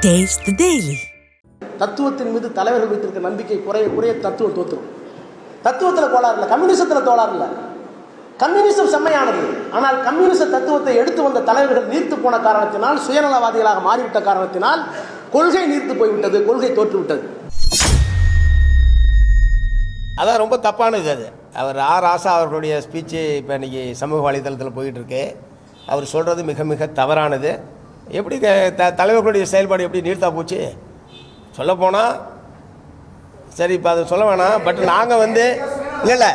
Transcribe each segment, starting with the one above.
Taste the Daily. தத்துவத்தின் மீது தலைவர்கள் வைத்திருக்க நம்பிக்கை குறைய குறைய தத்துவம் தோத்துரும். தத்துவத்தில் கோளாறு இல்லை, கம்யூனிசத்தில் கோளாறு இல்லை. கம்யூனிசம் செம்மையானது. ஆனால் கம்யூனிச தத்துவத்தை எடுத்து வந்த தலைவர்கள் நீர்த்து போன காரணத்தினால், சுயநலவாதிகளாக மாறிவிட்ட காரணத்தினால் கொள்கை நீர்த்து போய்விட்டது, கொள்கை தோற்றுவிட்டது. அதான் ரொம்ப தப்பானது. அது அவர் ஆர் ராசா அவர்களுடைய ஸ்பீச்சு இப்போ இன்றைக்கி சமூக வலைதளத்தில் போயிட்டுருக்கு. அவர் சொல்கிறது மிக மிக தவறானது. எப்படி தலைவர்களுடைய செயல்பாடு எப்படி நீர்த்தா போச்சு சொல்லப்போனால் சரி, இப்போ அதை சொல்ல வேணாம். பட் நாங்கள் இல்லை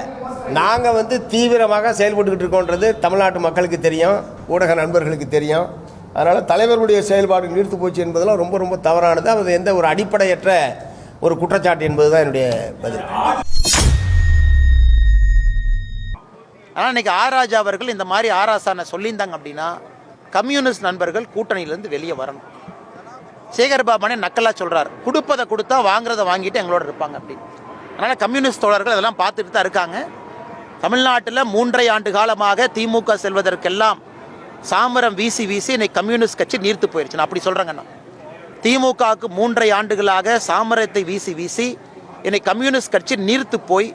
நாங்கள் தீவிரமாக செயல்பட்டுக்கிட்டு இருக்கோன்றது தமிழ்நாட்டு மக்களுக்கு தெரியும், ஊடக நண்பர்களுக்கு தெரியும். அதனால் தலைவர்களுடைய செயல்பாடு நீர்த்து போச்சு என்பதெல்லாம் ரொம்ப ரொம்ப தவறானது. அது எந்த ஒரு அடிப்படையற்ற ஒரு குற்றச்சாட்டு என்பது தான் என்னுடைய பதில். ஆனால் இன்றைக்கி ராஜா அவர்கள் இந்த மாதிரி ஆராசானை சொல்லியிருந்தாங்க அப்படின்னா கம்யூனிஸ்ட் நண்பர்கள் கூட்டணியிலேருந்து வெளியே வரணும். சேகர்பாபானே நக்கலாக சொல்கிறார், கொடுப்பதை கொடுத்தா வாங்குறதை வாங்கிட்டு எங்களோட இருப்பாங்க அப்படின்னு. அதனால் கம்யூனிஸ்ட் தோழர்கள் அதெல்லாம் பார்த்துட்டு தான் இருக்காங்க. தமிழ்நாட்டில் 3.5 ஆண்டு காலமாக திமுக செல்வதற்கெல்லாம் சாமரம் வீசி வீசி இன்னைக்கு கம்யூனிஸ்ட் கட்சி நீர்த்து போயிடுச்சு. நான் அப்படி சொல்கிறேங்கண்ணா. திமுகவுக்கு 3.5 ஆண்டுகளாக சாமரத்தை வீசி வீசி இன்னைக்கு கம்யூனிஸ்ட் கட்சி நீர்த்து போய்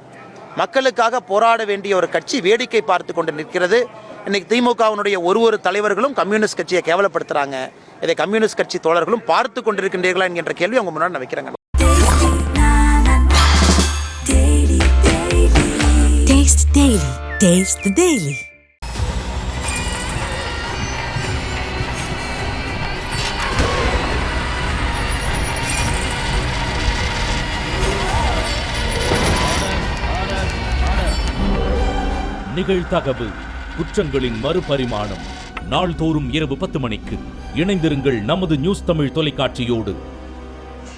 மக்களுக்காக போராட வேண்டிய ஒரு கட்சி வேடிக்கை பார்த்து கொண்டு நிற்கிறது. இன்னைக்கு திமுகவினுடைய ஒரு தலைவர்களும் கம்யூனிஸ்ட் கட்சியை கேவலப்படுத்துகிறாங்க. இதை கம்யூனிஸ்ட் கட்சி தோழர்களும் பார்த்து கொண்டிருக்கின்றீர்களா என்கின்ற கேள்வி அவங்க முன்னாடி நான் வைக்கிறேங்க. Taste Daily. Taste the Daily. நிகழ்தகவு குற்றங்களின் மறுபரிமாணம். நாள்தோறும் இரவு 10 மணிக்கு இணைந்திருங்கள் நமது நியூஸ் தமிழ் தொலைக்காட்சியோடு.